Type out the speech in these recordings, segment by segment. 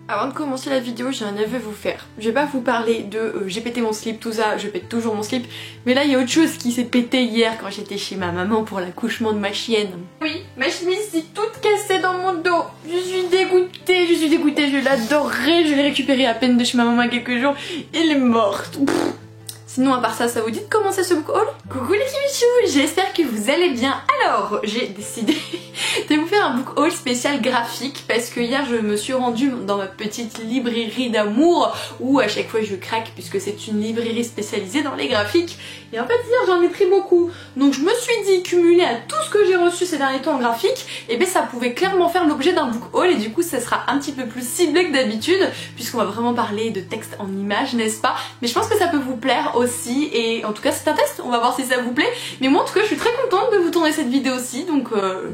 Avant de commencer la vidéo, j'ai un aveu à vous faire. Je vais pas vous parler de j'ai pété mon slip, tout ça, je pète toujours mon slip. Mais là, il y a autre chose qui s'est pété hier quand j'étais chez ma maman pour l'accouchement de ma chienne. Oui, ma chemise s'est toute cassée dans mon dos. Je suis dégoûtée, je l'adorerais. Je l'ai récupérée à peine de chez ma maman il y a quelques jours. Elle est morte. Pff. Sinon à part ça, ça vous dit de commencer ce book haul? Coucou les kimichous, j'espère que vous allez bien. Alors, j'ai décidé de vous faire un book haul spécial graphique parce que hier je me suis rendue dans ma petite librairie d'amour où à chaque fois je craque puisque c'est une librairie spécialisée dans les graphiques. Et en fait hier j'en ai pris beaucoup. Donc je me suis dit, cumulé à tout ce que j'ai reçu ces derniers temps en graphique, et bien ça pouvait clairement faire l'objet d'un book haul et du coup ça sera un petit peu plus ciblé que d'habitude puisqu'on va vraiment parler de texte en images, n'est-ce pas? Mais je pense que ça peut vous plaire aussi et en tout cas c'est un test, on va voir si ça vous plaît. Mais moi en tout cas je suis très contente de vous tourner cette vidéo aussi, donc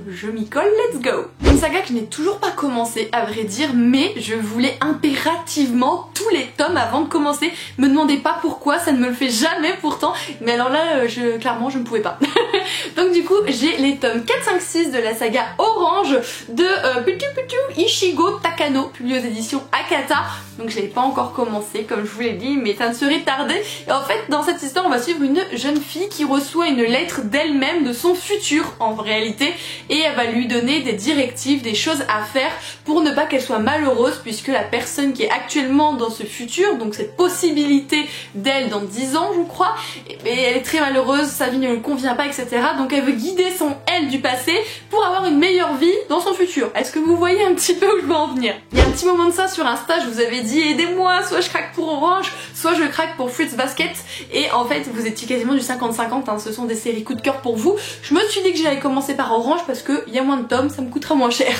je m'y colle, let's go. Une saga que je n'ai toujours pas commencé à vrai dire, mais je voulais impérativement tous les tomes avant de commencer. Me demandez pas pourquoi, ça ne me le fait jamais pourtant, mais alors là clairement je ne pouvais pas. Donc du coup j'ai les tomes 4, 5, 6 de la saga Orange de Putu Putu Ichigo Takano, publié aux éditions Akata. Donc je l'ai pas encore commencé comme je vous l'ai dit, mais ça ne serait tardé. Et en fait dans cette histoire on va suivre une jeune fille qui reçoit une lettre d'elle-même, de son futur en réalité, et elle va lui donner des directives, des choses à faire pour ne pas qu'elle soit malheureuse, puisque la personne qui est actuellement dans ce futur, donc cette possibilité d'elle dans 10 ans je crois, elle est très malheureuse, sa vie ne lui convient pas, etc. Donc elle veut guider son elle du passé pour avoir une meilleure vie dans son futur. Est-ce que vous voyez un petit peu où je veux en venir? Il y a un petit moment de ça sur Insta, je vous avais dit aidez-moi, soit je craque pour Orange, soit je craque pour Fruits Basket, et en fait vous étiez quasiment du 50-50, hein, ce sont des séries coup de cœur pour vous. Je me suis dit que j'allais commencer par Orange parce qu'il y a moins de tomes, ça me coûtera moins cher.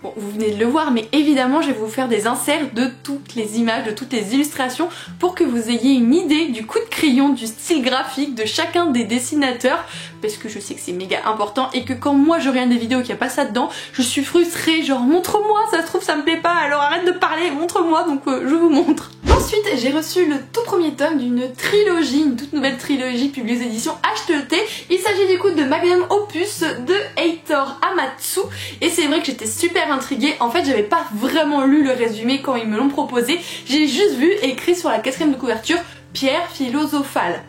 Bon, vous venez de le voir, mais évidemment je vais vous faire des inserts de toutes les images, de toutes les illustrations pour que vous ayez une idée du coup de crayon, du style graphique de chacun des dessinateurs, parce que je sais que c'est méga important et que quand moi je regarde des vidéos qu'il n'y a pas ça dedans, je suis frustrée, genre montre-moi, ça se trouve ça me plaît pas, alors arrête de parler, montre-moi, donc je vous montre. Ensuite j'ai reçu le tout premier tome d'une trilogie, une toute nouvelle trilogie publiée aux éditions HTT. Il s'agit du coup de Magnum Opus de Heitor Amatsu, et c'est vrai que j'étais super intriguée. En fait j'avais pas vraiment lu le résumé quand ils me l'ont proposé, j'ai juste vu écrit sur la 4e de couverture pierre philosophale.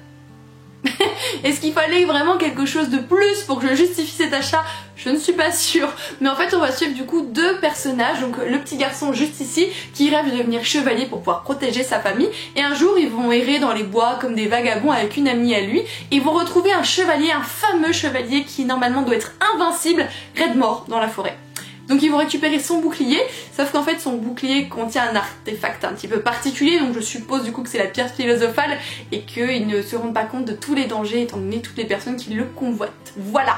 Est-ce qu'il fallait vraiment quelque chose de plus pour que je justifie cet achat? Je ne suis pas sûre. Mais en fait on va suivre du coup deux personnages, donc le petit garçon juste ici qui rêve de devenir chevalier pour pouvoir protéger sa famille, et un jour ils vont errer dans les bois comme des vagabonds avec une amie à lui, et ils vont retrouver un chevalier, un fameux chevalier qui normalement doit être invincible, raide mort dans la forêt. Donc ils vont récupérer son bouclier, sauf qu'en fait son bouclier contient un artefact un petit peu particulier, donc je suppose du coup que c'est la pierre philosophale et qu'ils ne se rendent pas compte de tous les dangers étant donné toutes les personnes qui le convoitent. Voilà.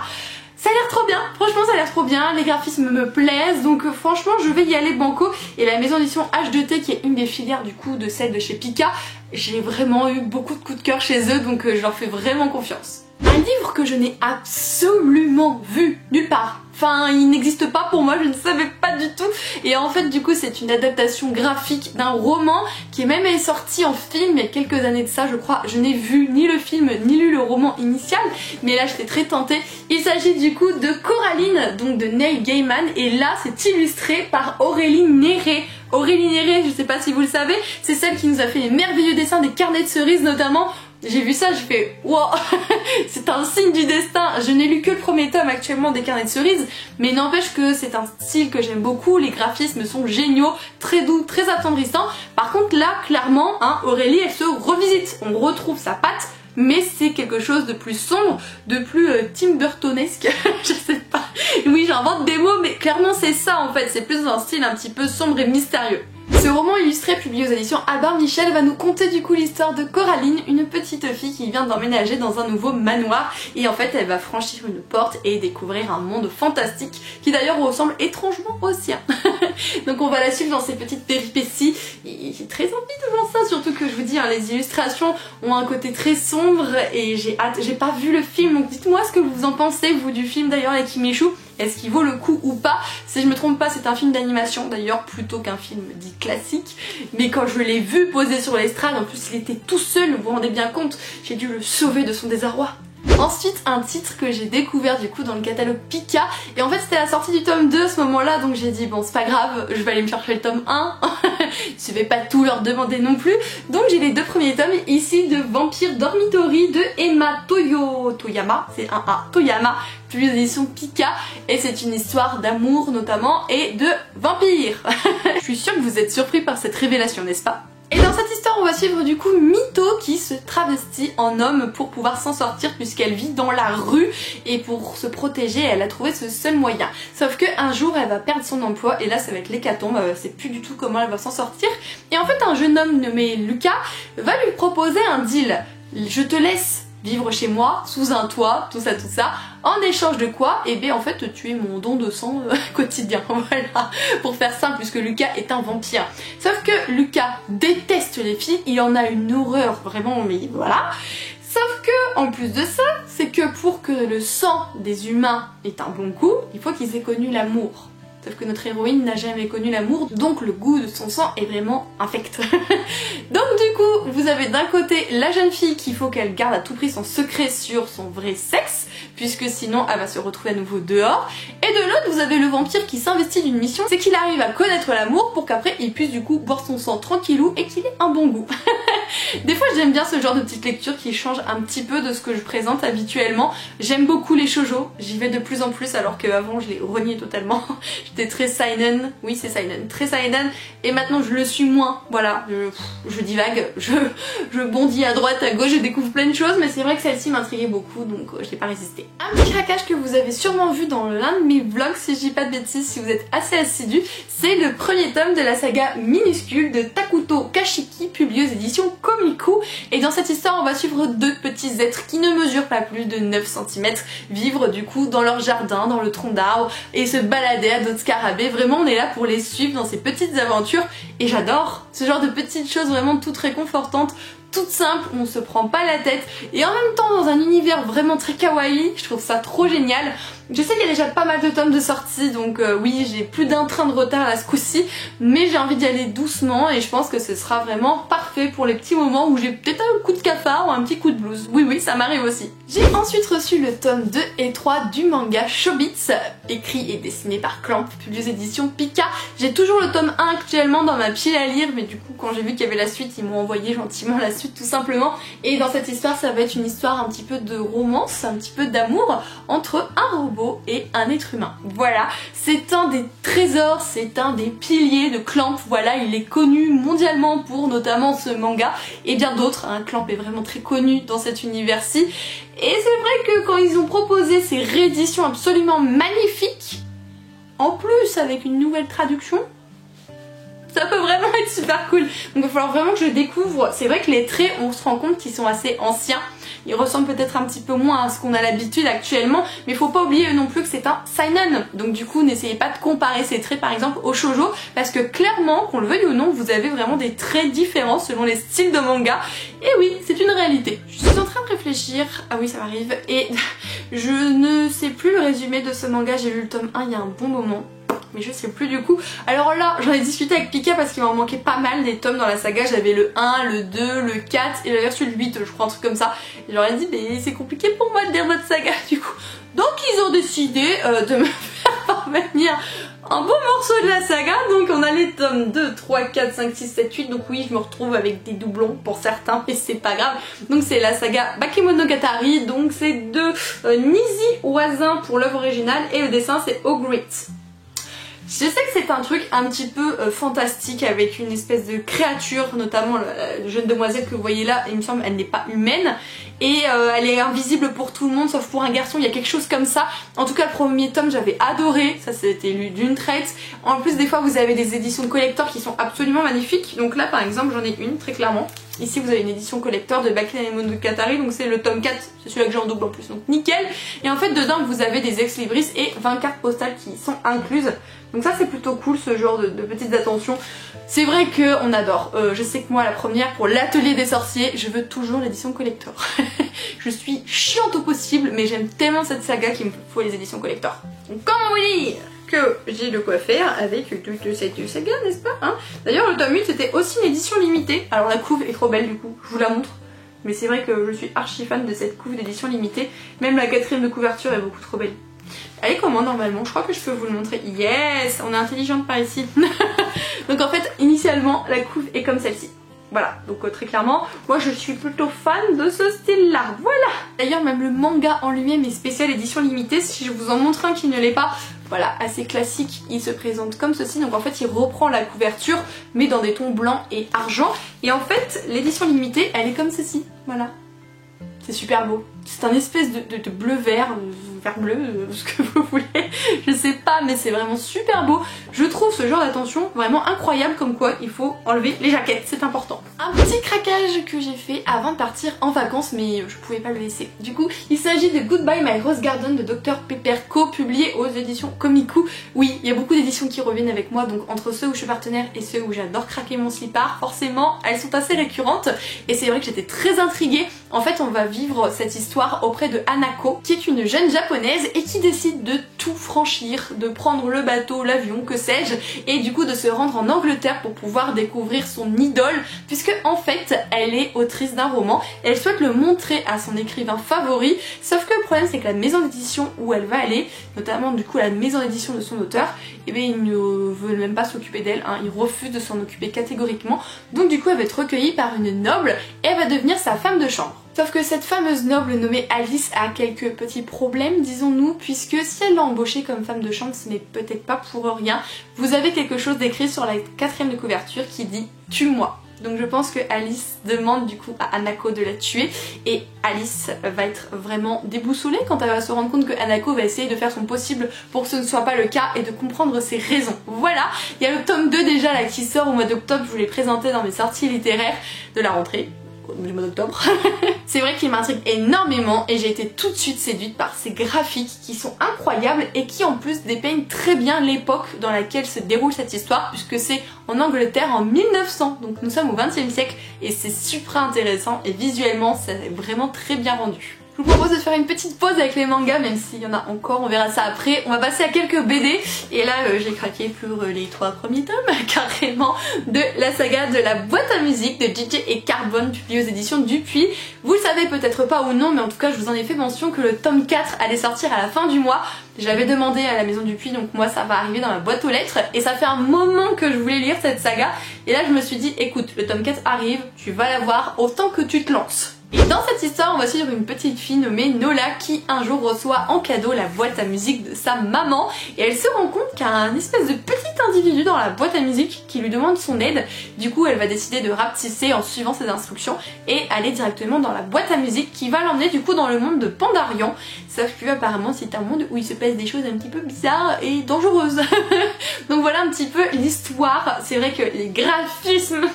Ça a l'air trop bien, franchement ça a l'air trop bien, les graphismes me plaisent, donc franchement je vais y aller banco. Et la maison d'édition H2T qui est une des filières du coup de celle de chez Pika, j'ai vraiment eu beaucoup de coups de cœur chez eux, donc je leur fais vraiment confiance. Un livre que je n'ai absolument vu nulle part. Enfin, il n'existe pas pour moi, je ne savais pas du tout. Et en fait, du coup, c'est une adaptation graphique d'un roman qui est même sorti en film il y a quelques années de ça, je crois. Je n'ai vu ni le film, ni lu le roman initial, mais là, j'étais très tentée. Il s'agit du coup de Coraline, donc de Neil Gaiman, et là, c'est illustré par Aurélie Néré. Aurélie Néré, je sais pas si vous le savez, c'est celle qui nous a fait les merveilleux dessins des carnets de cerises notamment. J'ai vu ça, j'ai fait wow, c'est un signe du destin. Je n'ai lu que le premier tome actuellement des carnets de cerises, mais n'empêche que c'est un style que j'aime beaucoup, les graphismes sont géniaux, très doux, très attendrissants. Par contre là, clairement, hein, Aurélie elle se revisite, on retrouve sa patte, mais c'est quelque chose de plus sombre, de plus Tim Burtonesque, je sais pas. Oui, j'invente des mots, mais clairement c'est ça en fait, c'est plus un style un petit peu sombre et mystérieux. Ce roman illustré publié aux éditions Albin Michel va nous conter du coup l'histoire de Coraline, une petite fille qui vient d'emménager dans un nouveau manoir, et en fait elle va franchir une porte et découvrir un monde fantastique qui d'ailleurs ressemble étrangement au sien. Donc on va la suivre dans ses petites péripéties, et j'ai très envie de voir ça, surtout que je vous dis hein, les illustrations ont un côté très sombre et j'ai hâte. J'ai pas vu le film, donc dites-moi ce que vous en pensez vous du film d'ailleurs les Kimichou. Est-ce qu'il vaut le coup ou pas? Si je me trompe pas, c'est un film d'animation d'ailleurs plutôt qu'un film dit classique. Mais quand je l'ai vu posé sur l'estrade, en plus il était tout seul, vous vous rendez bien compte, j'ai dû le sauver de son désarroi. Ensuite, un titre que j'ai découvert du coup dans le catalogue Pika, et en fait c'était la sortie du tome 2 à ce moment là, donc j'ai dit bon c'est pas grave, je vais aller me chercher le tome 1 Je vais pas tout leur demander non plus. Donc j'ai les deux premiers tomes ici de Vampire Dormitory de Emma Toyama, c'est un A, Toyama, plus édition Pika, et c'est une histoire d'amour notamment et de vampires. Je suis sûre que vous êtes surpris par cette révélation, n'est-ce pas? Et dans cette histoire, on va suivre du coup Mito qui se travestit en homme pour pouvoir s'en sortir puisqu'elle vit dans la rue et pour se protéger, elle a trouvé ce seul moyen. Sauf qu'un jour, elle va perdre son emploi et là, ça va être l'hécatombe, elle sait plus du tout comment elle va s'en sortir. Et en fait, un jeune homme nommé Lucas va lui proposer un deal. Je te laisse vivre chez moi, sous un toit, tout ça, en échange de quoi? Et bien en fait tu es mon don de sang quotidien, voilà, pour faire simple puisque Lucas est un vampire. Sauf que Lucas déteste les filles, il en a une horreur vraiment, mais voilà. Sauf que, en plus de ça, c'est que pour que le sang des humains ait un bon goût, il faut qu'ils aient connu l'amour. Sauf que notre héroïne n'a jamais connu l'amour, donc le goût de son sang est vraiment infect. Donc du coup, vous avez d'un côté la jeune fille qu'il faut qu'elle garde à tout prix son secret sur son vrai sexe, puisque sinon elle va se retrouver à nouveau dehors. Et de l'autre, vous avez le vampire qui s'investit d'une mission, c'est qu'il arrive à connaître l'amour pour qu'après il puisse du coup boire son sang tranquillou et qu'il ait un bon goût. Des fois j'aime bien ce genre de petite lecture qui change un petit peu de ce que je présente habituellement. J'aime beaucoup les shoujo, j'y vais de plus en plus alors qu'avant je les reniais totalement. J'étais très seinen, oui c'est seinen, très seinen, et maintenant je le suis moins, voilà, je divague, je bondis à droite, à gauche, je découvre plein de choses, mais c'est vrai que celle-ci m'intriguait beaucoup, donc je n'ai pas résisté. Un petit craquage que vous avez sûrement vu dans l'un de mes vlogs, si je dis pas de bêtises, si vous êtes assez assidus, c'est le premier tome de la saga minuscule de Takuto Kashiki, publié aux éditions Komiku, et dans cette histoire on va suivre deux petits êtres qui ne mesurent pas plus de 9 cm, vivre du coup dans leur jardin, dans le tronc d'arbre, et se balader à d'autres scarabées. Vraiment on est là pour les suivre dans ces petites aventures, et j'adore ce genre de petites choses vraiment toutes réconfortantes, toutes simples, on se prend pas la tête, et en même temps dans un univers vraiment très kawaii, je trouve ça trop génial. Je sais qu'il y a déjà pas mal de tomes de sortie, donc oui, j'ai plus d'un train de retard là ce coup-ci, mais j'ai envie d'y aller doucement et je pense que ce sera vraiment parfait pour les petits moments où j'ai peut-être un coup de cafard ou un petit coup de blues. Oui, oui, ça m'arrive aussi. J'ai ensuite reçu le tome 2 et 3 du manga Chobits, écrit et dessiné par Clamp, publié aux éditions Pika. J'ai toujours le tome 1 actuellement dans ma pile à lire, mais du coup quand j'ai vu qu'il y avait la suite, ils m'ont envoyé gentiment la suite tout simplement. Et dans cette histoire, ça va être une histoire un petit peu de romance, un petit peu d'amour entre un robot et un être humain. Voilà, c'est un des trésors, c'est un des piliers de Clamp, voilà, il est connu mondialement pour notamment ce manga et bien d'autres, hein. Clamp est vraiment très connu dans cet univers-ci, et c'est vrai que quand ils ont proposé ces rééditions absolument magnifiques, en plus avec une nouvelle traduction, ça peut vraiment être super cool. Donc il va falloir vraiment que je découvre. C'est vrai que les traits, on se rend compte qu'ils sont assez anciens. Ils ressemblent peut-être un petit peu moins à ce qu'on a l'habitude actuellement, mais il faut pas oublier non plus que c'est un seinen. Donc du coup, n'essayez pas de comparer ces traits par exemple au shoujo, parce que clairement, qu'on le veuille ou non, vous avez vraiment des traits différents selon les styles de manga. Et oui, c'est une réalité. Je suis en train de réfléchir, ah oui ça m'arrive, et je ne sais plus le résumé de ce manga, j'ai lu le tome 1 il y a un bon moment. Mais je sais plus du coup. Alors là, j'en ai discuté avec Pika parce qu'il m'en manquait pas mal des tomes dans la saga. J'avais le 1, le 2, le 4 et j'avais reçu le 8, je crois, un truc comme ça. Et j'aurais dit, mais c'est compliqué pour moi de lire votre saga du coup. Donc ils ont décidé de me faire parvenir un beau morceau de la saga. Donc on a les tomes 2, 3, 4, 5, 6, 7, 8. Donc oui, je me retrouve avec des doublons pour certains, mais c'est pas grave. Donc c'est la saga Bakemonogatari. Donc c'est de Nizi Wazin pour l'œuvre originale et le dessin c'est Ogrit. Je sais que c'est un truc un petit peu fantastique avec une espèce de créature, notamment la jeune demoiselle que vous voyez là, il me semble elle n'est pas humaine et elle est invisible pour tout le monde sauf pour un garçon, il y a quelque chose comme ça. En tout cas le premier tome j'avais adoré, ça c'était lu d'une traite. En plus des fois vous avez des éditions de collector qui sont absolument magnifiques, donc là par exemple j'en ai une très clairement. Ici vous avez une édition collector de Bakemonogatari, donc c'est le tome 4, c'est celui-là que j'ai en double en plus, donc nickel. Et en fait dedans vous avez des ex-libris et 20 cartes postales qui sont incluses. Donc ça c'est plutôt cool ce genre de petites attentions. C'est vrai qu'on adore. Je sais que moi la première pour l'atelier des sorciers, je veux toujours l'édition collector. Je suis chiante au possible mais j'aime tellement cette saga qu'il me faut les éditions collector. Donc comment vous dire que j'ai de quoi faire avec toute cette saga, n'est-ce pas hein. D'ailleurs le tome 8 c'était aussi une édition limitée. Alors la couve est trop belle du coup, je vous la montre. Mais c'est vrai que je suis archi fan de cette couve d'édition limitée. Même la quatrième de couverture est beaucoup trop belle. Elle est comment normalement? Je crois que je peux vous le montrer. Yes, on est intelligente par ici. Donc en fait initialement la couve est comme celle-ci. Voilà, donc très clairement, moi je suis plutôt fan de ce style-là, voilà. D'ailleurs même le manga en lui-même est spécial édition limitée, si je vous en montre un qui ne l'est pas, voilà, assez classique, il se présente comme ceci, donc en fait il reprend la couverture, mais dans des tons blancs et argent, et en fait l'édition limitée, elle est comme ceci, voilà. C'est super beau. C'est un espèce de bleu-vert, vert-bleu, ce que vous voulez, je sais pas, mais c'est vraiment super beau. Je trouve ce genre d'attention vraiment incroyable, comme quoi il faut enlever les jaquettes, c'est important. Un petit craquage que j'ai fait avant de partir en vacances, mais je pouvais pas le laisser. Du coup, il s'agit de Goodbye My Rose Garden de Dr Pepperco, publié aux éditions Komiku. Oui, il y a beaucoup d'éditions qui reviennent avec moi, donc entre ceux où je suis partenaire et ceux où j'adore craquer mon slipard, forcément, elles sont assez récurrentes. Et c'est vrai que j'étais très intriguée. En fait, on va vivre cette histoire auprès de Hanako, qui est une jeune japonaise et qui décide de tout franchir, de prendre le bateau, l'avion, que sais-je, et du coup de se rendre en Angleterre pour pouvoir découvrir son idole, puisque en fait elle est autrice d'un roman, et elle souhaite le montrer à son écrivain favori, sauf que le problème c'est que la maison d'édition où elle va aller, notamment du coup la maison d'édition de son auteur, eh bien il ne veut même pas s'occuper d'elle, hein, il refuse de s'en occuper catégoriquement, donc du coup elle va être recueillie par une noble et elle va devenir sa femme de chambre. Sauf que cette fameuse noble nommée Alice a quelques petits problèmes, disons-nous, puisque si elle l'a embauchée comme femme de chambre, ce n'est peut-être pas pour rien. Vous avez quelque chose d'écrit sur la 4e de couverture qui dit « Tue-moi ». Donc je pense que Alice demande du coup à Hanako de la tuer, et Alice va être vraiment déboussolée quand elle va se rendre compte que Hanako va essayer de faire son possible pour que ce ne soit pas le cas et de comprendre ses raisons. Voilà, il y a le tome 2 déjà là qui sort au mois d'octobre, je vous l'ai présenté dans mes sorties littéraires de la rentrée. Du mois d'octobre. C'est vrai qu'il m'intrigue énormément et j'ai été tout de suite séduite par ces graphiques qui sont incroyables et qui en plus dépeignent très bien l'époque dans laquelle se déroule cette histoire, puisque c'est en Angleterre en 1900, donc nous sommes au XXe siècle et c'est super intéressant et visuellement c'est vraiment très bien rendu. Je vous propose de faire une petite pause avec les mangas, même s'il y en a encore, on verra ça après. On va passer à quelques BD, et là j'ai craqué pour les 3 premiers tomes, carrément, de la saga de la boîte à musique de JJ et Carbone, publiée aux éditions Dupuis. Vous le savez peut-être pas ou non, mais en tout cas je vous en ai fait mention que le tome 4 allait sortir à la fin du mois. J'avais demandé à la maison Dupuis, donc moi ça va arriver dans ma boîte aux lettres, et ça fait un moment que je voulais lire cette saga, et là je me suis dit, écoute, le tome 4 arrive, tu vas la voir autant que tu te lances. Et dans cette histoire, on va suivre une petite fille nommée Nola qui un jour reçoit en cadeau la boîte à musique de sa maman, et elle se rend compte qu'il y a un espèce de petit individu dans la boîte à musique qui lui demande son aide. Du coup elle va décider de rapetisser en suivant ses instructions et aller directement dans la boîte à musique qui va l'emmener du coup dans le monde de Pandarian. Sauf que apparemment c'est un monde où il se passe des choses un petit peu bizarres et dangereuses. Donc voilà un petit peu l'histoire. C'est vrai que les graphismes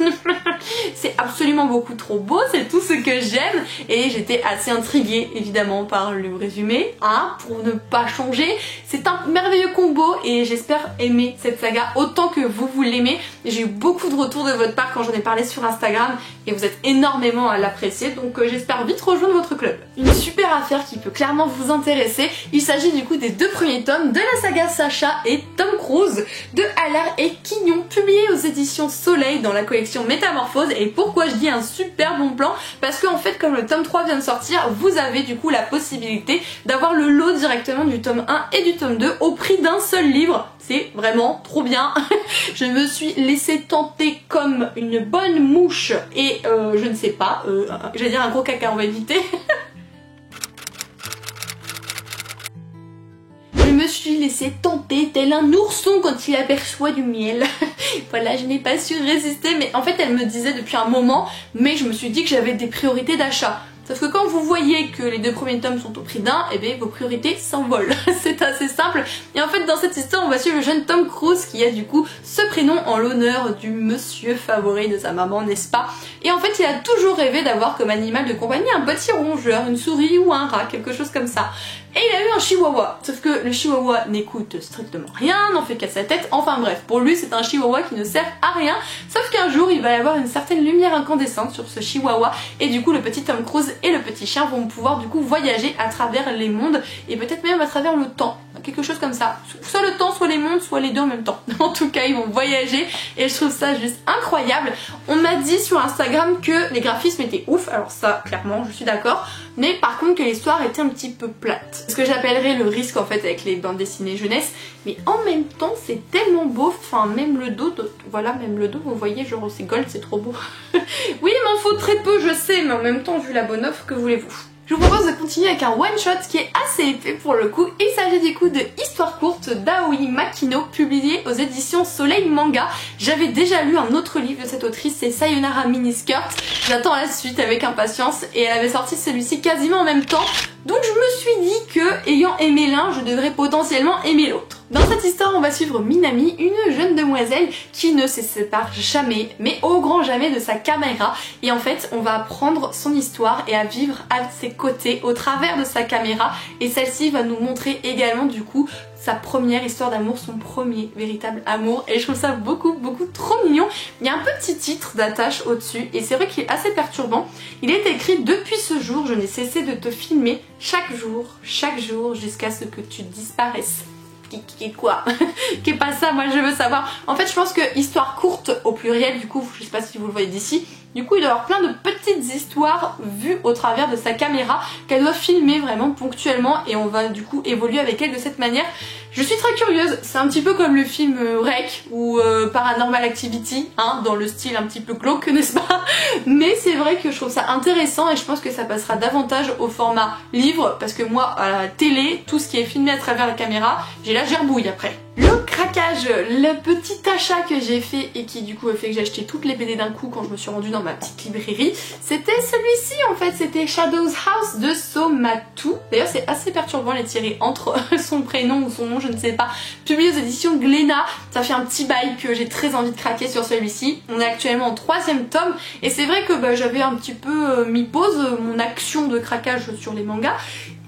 c'est absolument beaucoup trop beau, c'est tout ce que j'aime. Et j'étais assez intriguée évidemment par le résumé, hein, pour ne pas changer. C'est un merveilleux combo et j'espère aimer cette saga autant que vous l'aimez. J'ai eu beaucoup de retours de votre part quand j'en ai parlé sur Instagram et vous êtes énormément à l'apprécier, donc j'espère vite rejoindre votre club. Une super affaire qui peut clairement vous intéresser, il s'agit du coup des 2 premiers tomes de la saga Sacha et Tom Cruise de Allard et Quignon, publiés aux éditions Soleil dans la collection Métamorphose. Et pourquoi je dis un super bon plan? Parce qu'en fait comme le tome 3 vient de sortir, vous avez du coup la possibilité d'avoir le lot directement du tome 1 et du tome 2 au prix d'un seul livre. C'est vraiment trop bien. Je me suis laissée tenter comme une bonne mouche et je ne sais pas, j'allais dire un gros caca, on va éviter. Je me suis laissée tenter tel un ourson quand il aperçoit du miel. Voilà, je n'ai pas su résister, mais en fait elle me disait depuis un moment, mais je me suis dit que j'avais des priorités d'achat. Sauf que quand vous voyez que les 2 premiers tomes sont au prix d'un, et bien vos priorités s'envolent. C'est assez simple. Et en fait dans cette histoire on va suivre le jeune Tom Cruise qui a du coup ce prénom en l'honneur du monsieur favori de sa maman, n'est-ce pas? Et en fait il a toujours rêvé d'avoir comme animal de compagnie un petit rongeur, une souris ou un rat, quelque chose comme ça. Et il a eu un chihuahua, sauf que le chihuahua n'écoute strictement rien, n'en fait qu'à sa tête, enfin bref, pour lui c'est un chihuahua qui ne sert à rien, sauf qu'un jour il va y avoir une certaine lumière incandescente sur ce chihuahua, et du coup le petit Tom Cruise et le petit chien vont pouvoir du coup voyager à travers les mondes, et peut-être même à travers le temps. quelque chose comme ça. Soit le temps, soit les mondes, soit les deux en même temps. En tout cas, ils vont voyager et je trouve ça juste incroyable. On m'a dit sur Instagram que les graphismes étaient ouf, alors ça, clairement, je suis d'accord. Mais par contre que l'histoire était un petit peu plate. Ce que j'appellerais le risque en fait avec les bandes dessinées jeunesse. Mais en même temps, c'est tellement beau. Enfin, même le dos, voilà, même le dos, vous voyez, genre c'est gold, c'est trop beau. Oui, il m'en faut très peu, je sais, mais en même temps, vu la bonne offre, que voulez-vous? Je vous propose de continuer avec un one shot qui est assez épais pour le coup. Il s'agit du coup de Histoire courte d'Aoi Makino, publié aux éditions Soleil Manga. J'avais déjà lu un autre livre de cette autrice, c'est Sayonara Miniskirt. J'attends la suite avec impatience et elle avait sorti celui-ci quasiment en même temps. Donc je me suis dit que, ayant aimé l'un, je devrais potentiellement aimer l'autre. Dans cette histoire, on va suivre Minami, une jeune demoiselle qui ne se sépare jamais, mais au grand jamais de sa caméra. Et en fait, on va apprendre son histoire et à vivre à ses côtés au travers de sa caméra. Et celle-ci va nous montrer également du coup sa première histoire d'amour, son premier véritable amour. Et je trouve ça beaucoup trop mignon. Il y a un petit titre d'attache au-dessus et c'est vrai qu'il est assez perturbant. Il est écrit: depuis ce jour, je n'ai cessé de te filmer chaque jour, jusqu'à ce que tu disparaisses. Qui est quoi? Qui est pas ça, moi je veux savoir. En fait je pense que histoire courte au pluriel, du coup je sais pas si vous le voyez d'ici, du coup il doit y avoir plein de petites histoires vues au travers de sa caméra qu'elle doit filmer vraiment ponctuellement et on va du coup évoluer avec elle de cette manière. Je suis très curieuse, c'est un petit peu comme le film Rec ou Paranormal Activity, hein, dans le style un petit peu glauque, n'est-ce pas? Mais c'est vrai que je trouve ça intéressant et je pense que ça passera davantage au format livre parce que moi à la télé, tout ce qui est filmé à travers la caméra, j'ai la gerbouille après. Le craquage, le petit achat que j'ai fait et qui du coup a fait que j'ai acheté toutes les BD d'un coup quand je me suis rendue dans ma petite librairie, c'était celui-ci en fait, c'était Shadow's House de Somatu. D'ailleurs c'est assez perturbant les tirer entre son prénom ou son nom, je ne sais pas. Publié aux éditions Glénat, ça fait un petit bail que j'ai très envie de craquer sur celui-ci. On est actuellement en 3e tome et c'est vrai que j'avais un petit peu mis pause mon action de craquage sur les mangas.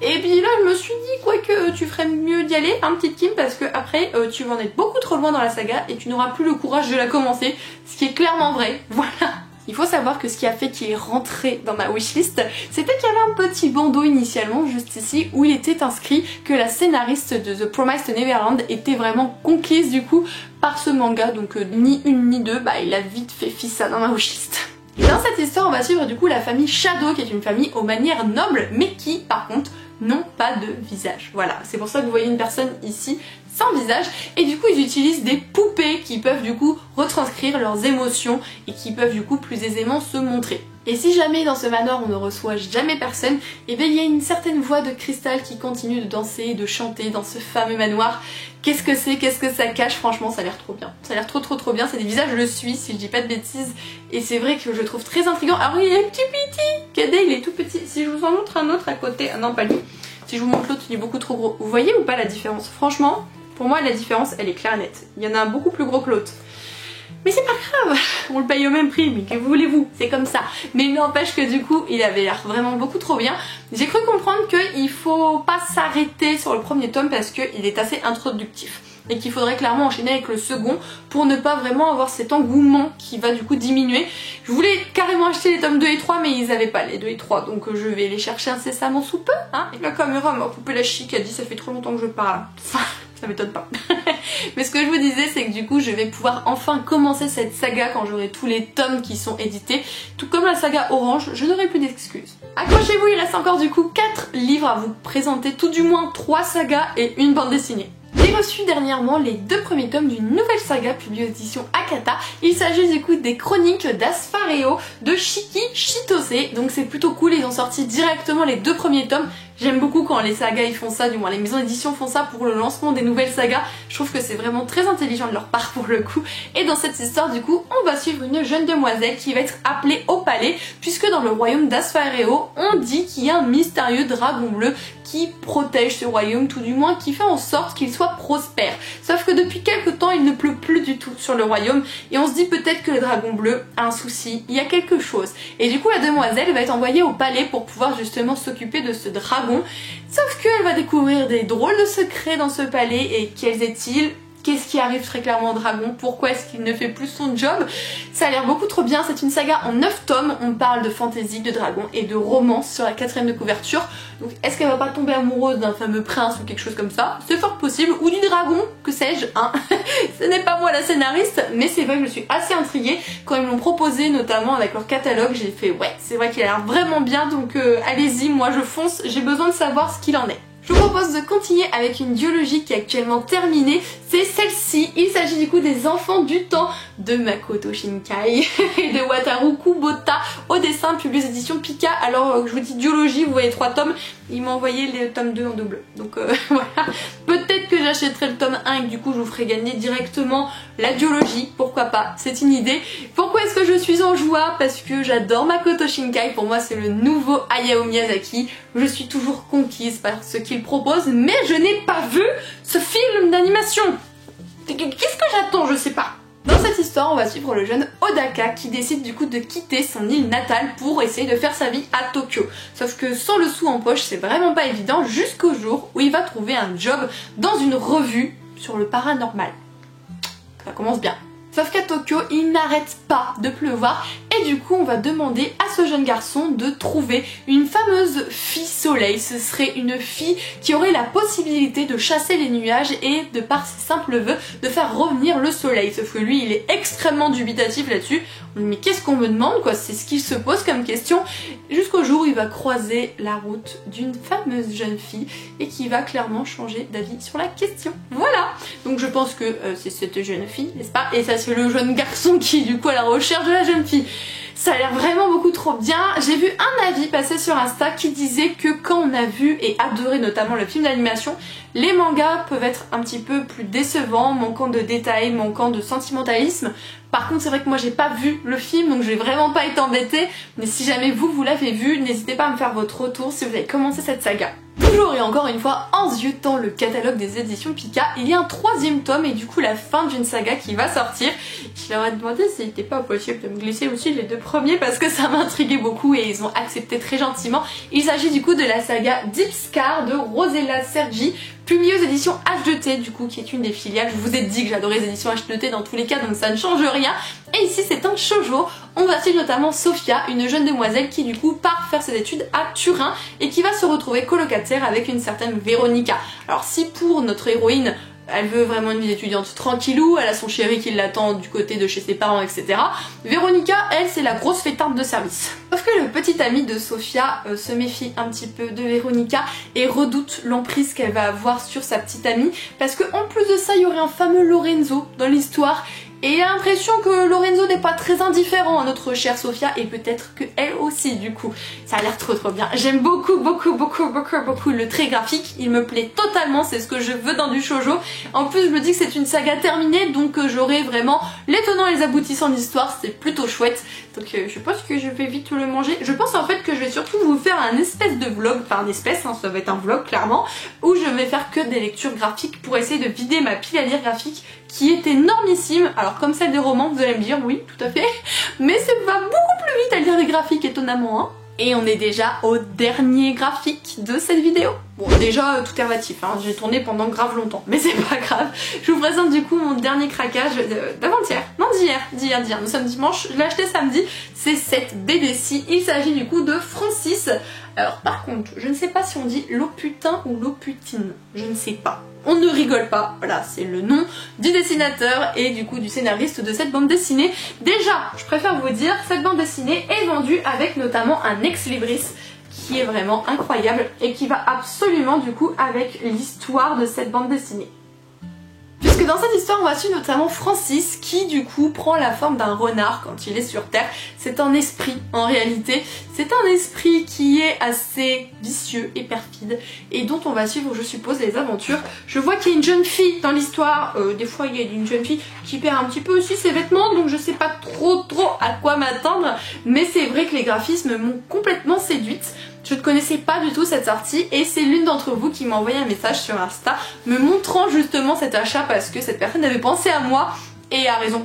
Et puis là je me suis dit quoi que tu ferais mieux d'y aller, hein, petite Kim, parce que après tu vas en être beaucoup trop loin dans la saga et tu n'auras plus le courage de la commencer, ce qui est clairement vrai, voilà. Il faut savoir que ce qui a fait qu'il est rentré dans ma wishlist, c'était qu'il y avait un petit bandeau initialement juste ici où il était inscrit que la scénariste de The Promised Neverland était vraiment conquise du coup par ce manga, donc ni une ni deux, il a vite fait ça dans ma wishlist. Et dans cette histoire on va suivre du coup la famille Shadow qui est une famille aux manières nobles mais qui par contre n'ont pas de visage. Voilà, c'est pour ça que vous voyez une personne ici sans visage et du coup ils utilisent des poupées qui peuvent du coup retranscrire leurs émotions et qui peuvent du coup plus aisément se montrer. Et si jamais dans ce manoir on ne reçoit jamais personne, et bien il y a une certaine voix de cristal qui continue de danser et de chanter dans ce fameux manoir. Qu'est-ce que c'est? Qu'est-ce que ça cache? Franchement ça a l'air trop bien. Ça a l'air trop bien, c'est des visages je suis si je dis pas de bêtises. Et c'est vrai que je trouve très intriguant. Alors il est tout petit, Cadet il est tout petit. Si je vous en montre un autre à côté, ah non pas lui. Si je vous montre l'autre il est beaucoup trop gros. Vous voyez ou pas la différence? Franchement, pour moi la différence elle est claire et nette. Il y en a un beaucoup plus gros que l'autre. Mais c'est pas grave, on le paye au même prix, mais que voulez-vous, c'est comme ça. Mais il n'empêche que du coup, il avait l'air vraiment beaucoup trop bien. J'ai cru comprendre qu'il faut pas s'arrêter sur le premier tome parce qu'il est assez introductif. Et qu'il faudrait clairement enchaîner avec le second pour ne pas vraiment avoir cet engouement qui va du coup diminuer. Je voulais carrément acheter les tomes 2 et 3 mais ils avaient pas les 2 et 3 donc je vais les chercher incessamment sous peu. Hein. Et la caméra m'a coupé la chic, elle dit ça fait trop longtemps que je parle. Ça m'étonne pas. Mais ce que je vous disais c'est que du coup je vais pouvoir enfin commencer cette saga quand j'aurai tous les tomes qui sont édités. Tout comme la saga Orange, je n'aurai plus d'excuses. Accrochez-vous, il reste encore du coup 4 livres à vous présenter, tout du moins 3 sagas et une bande dessinée. J'ai reçu dernièrement les 2 premiers tomes d'une nouvelle saga publiée aux éditions Akata. Il s'agit du coup des chroniques d'Asphareo de Shiki Chitose. Donc c'est plutôt cool, ils ont sorti directement les 2 premiers tomes. J'aime beaucoup quand les sagas ils font ça, du moins les maisons d'édition font ça pour le lancement des nouvelles sagas. Je trouve que c'est vraiment très intelligent de leur part pour le coup. Et dans cette histoire du coup, on va suivre une jeune demoiselle qui va être appelée au palais, puisque dans le royaume d'Asphareo, on dit qu'il y a un mystérieux dragon bleu qui protège ce royaume, tout du moins qui fait en sorte qu'il soit prospère. Sauf que depuis quelques temps, il ne pleut plus du tout sur le royaume et on se dit peut-être que le dragon bleu a un souci, il y a quelque chose. Et du coup, la demoiselle va être envoyée au palais pour pouvoir justement s'occuper de ce dragon. Sauf qu'elle va découvrir des drôles de secrets dans ce palais et quels est-il? qu'est-ce qui arrive très clairement au dragon, pourquoi est-ce qu'il ne fait plus son job. Ça a l'air beaucoup trop bien, c'est une saga en 9 tomes, on parle de fantasy, de dragon et de romance sur la 4ème de couverture. Donc est-ce qu'elle va pas tomber amoureuse d'un fameux prince ou quelque chose comme ça? C'est fort possible, ou du dragon, que sais-je, hein. Ce n'est pas moi la scénariste, mais c'est vrai que je suis assez intriguée. Quand ils m'ont proposé, notamment avec leur catalogue, j'ai fait ouais, c'est vrai qu'il a l'air vraiment bien, donc allez-y, moi je fonce, j'ai besoin de savoir ce qu'il en est. Je vous propose de continuer avec une duologie qui est actuellement terminée, c'est celle-ci. Il s'agit du coup des Enfants du Temps de Makoto Shinkai et de Wataru Kubota au dessin, publié aux éditions Pika. Alors je vous dis duologie, vous voyez 3 tomes, ils m'ont envoyé le tome 2 en double. Donc voilà, peut-être que j'achèterai le tome 1 et que du coup je vous ferai gagner directement la duologie, pourquoi pas, c'est une idée. Pourquoi est-ce que je suis en joie? Parce que j'adore Makoto Shinkai, pour moi c'est le nouveau Hayao Miyazaki. Je suis toujours conquise par ce qu'il propose, mais je n'ai pas vu ce film d'animation. Qu'est-ce que j'attends? Je sais pas. Dans cette histoire, on va suivre le jeune Odaka qui décide du coup de quitter son île natale pour essayer de faire sa vie à Tokyo. Sauf que sans le sou en poche, c'est vraiment pas évident jusqu'au jour où il va trouver un job dans une revue sur le paranormal. Ça commence bien. Sauf qu'à Tokyo, il n'arrête pas de pleuvoir et du coup on va demander à ce jeune garçon de trouver une fameuse fille soleil. Ce serait une fille qui aurait la possibilité de chasser les nuages et de par ses simples vœux de faire revenir le soleil. Sauf que lui il est extrêmement dubitatif là-dessus. Mais qu'est-ce qu'on me demande quoi? C'est ce qu'il se pose comme question jusqu'au jour où il va croiser la route d'une fameuse jeune fille et qui va clairement changer d'avis sur la question. Voilà. Donc je pense que c'est cette jeune fille, n'est-ce pas? Et ça c'est le jeune garçon qui est du coup à la recherche de la jeune fille. Ça a l'air vraiment beaucoup trop bien. J'ai vu un avis passer sur Insta qui disait que quand on a vu et adoré notamment le film d'animation, les mangas peuvent être un petit peu plus décevants, manquant de détails, manquant de sentimentalisme. Par contre c'est vrai que moi j'ai pas vu le film donc j'ai vraiment pas été embêtée. Mais si jamais vous l'avez vu, n'hésitez pas à me faire votre retour si vous avez commencé cette saga. Toujours et encore une fois, en ziotant le catalogue des éditions Pika, il y a un 3e tome et du coup la fin d'une saga qui va sortir. Je leur ai demandé s'il n'était pas possible de me glisser aussi les 2 premiers parce que ça m'intriguait beaucoup et ils ont accepté très gentiment. Il s'agit du coup de la saga Deep Scar de Rosella Sergi, publiée aux éditions H2T du coup qui est une des filiales. Je vous ai dit que j'adorais les éditions H2T dans tous les cas donc ça ne change rien. Et ici c'est un shoujo. On va suivre notamment Sophia, une jeune demoiselle qui du coup part faire ses études à Turin et qui va se retrouver colocataire avec une certaine Véronica. Alors si pour notre héroïne elle veut vraiment une vie d'étudiante tranquillou, elle a son chéri qui l'attend du côté de chez ses parents, etc. Véronica, elle, c'est la grosse fêtarde de service. Sauf que le petit ami de Sophia se méfie un petit peu de Véronica et redoute l'emprise qu'elle va avoir sur sa petite amie parce qu'en plus de ça, il y aurait un fameux Lorenzo dans l'histoire. Et il a l'impression que Lorenzo n'est pas très indifférent à notre chère Sophia et peut-être que elle aussi du coup. Ça a l'air trop bien. J'aime beaucoup le trait graphique, il me plaît totalement, c'est ce que je veux dans du shoujo. En plus je me dis que c'est une saga terminée donc j'aurai vraiment les tenants et les aboutissants d'histoire, c'est plutôt chouette. Donc je pense que je vais vite le manger. Je pense en fait que je vais surtout vous faire un espèce de vlog, enfin un espèce, hein, ça va être un vlog clairement, où je vais faire que des lectures graphiques pour essayer de vider ma pile à lire graphique qui est énormissime. Alors comme celle des romans, vous allez me dire oui, tout à fait, mais ça va beaucoup plus vite à lire les graphiques étonnamment, hein. Et on est déjà au dernier graphique de cette vidéo. Bon déjà tout est relatif, hein. J'ai tourné pendant grave longtemps, mais c'est pas grave. Je vous présente du coup mon dernier craquage d'avant-hier, non d'hier, nous sommes dimanche, je l'ai acheté samedi, c'est cette BD-ci, il s'agit du coup de Francis. Alors par contre, je ne sais pas si on dit Loputin ou Loputine, je ne sais pas. On ne rigole pas, voilà, c'est le nom du dessinateur et du coup du scénariste de cette bande dessinée. Déjà, je préfère vous dire, cette bande dessinée est vendue avec notamment un ex-libris qui est vraiment incroyable et qui va absolument du coup avec l'histoire de cette bande dessinée. Puisque dans cette histoire on va suivre notamment Francis qui du coup prend la forme d'un renard quand il est sur Terre. C'est un esprit en réalité, c'est un esprit qui est assez vicieux et perfide et dont on va suivre je suppose les aventures. Je vois qu'il y a une jeune fille dans l'histoire, des fois il y a une jeune fille qui perd un petit peu aussi ses vêtements donc je sais pas trop à quoi m'attendre, mais c'est vrai que les graphismes m'ont complètement séduite. Je ne connaissais pas du tout cette sortie et c'est l'une d'entre vous qui m'a envoyé un message sur Insta me montrant justement cet achat parce que cette personne avait pensé à moi et a raison.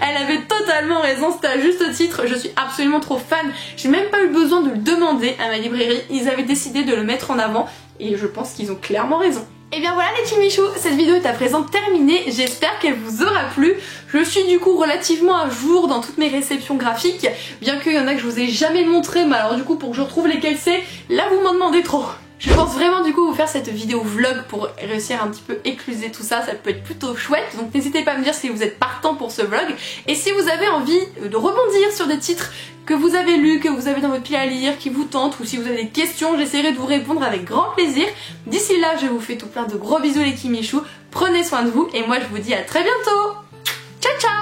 Elle avait totalement raison, c'était à juste titre, je suis absolument trop fan. J'ai même pas eu besoin de le demander à ma librairie, ils avaient décidé de le mettre en avant et je pense qu'ils ont clairement raison. Et bien voilà les Kimichou, cette vidéo est à présent terminée, j'espère qu'elle vous aura plu. Je suis du coup relativement à jour dans toutes mes réceptions graphiques, bien qu'il y en a que je vous ai jamais montré, mais alors du coup pour que je retrouve lesquelles c'est, là vous m'en demandez trop. Je pense vraiment du coup vous faire cette vidéo vlog pour réussir un petit peu écluser tout ça, ça peut être plutôt chouette, donc n'hésitez pas à me dire si vous êtes partant pour ce vlog, et si vous avez envie de rebondir sur des titres que vous avez lus, que vous avez dans votre pile à lire, qui vous tentent, ou si vous avez des questions, j'essaierai de vous répondre avec grand plaisir. D'ici là, je vous fais tout plein de gros bisous les Kimichou, prenez soin de vous, et moi je vous dis à très bientôt. Ciao ciao.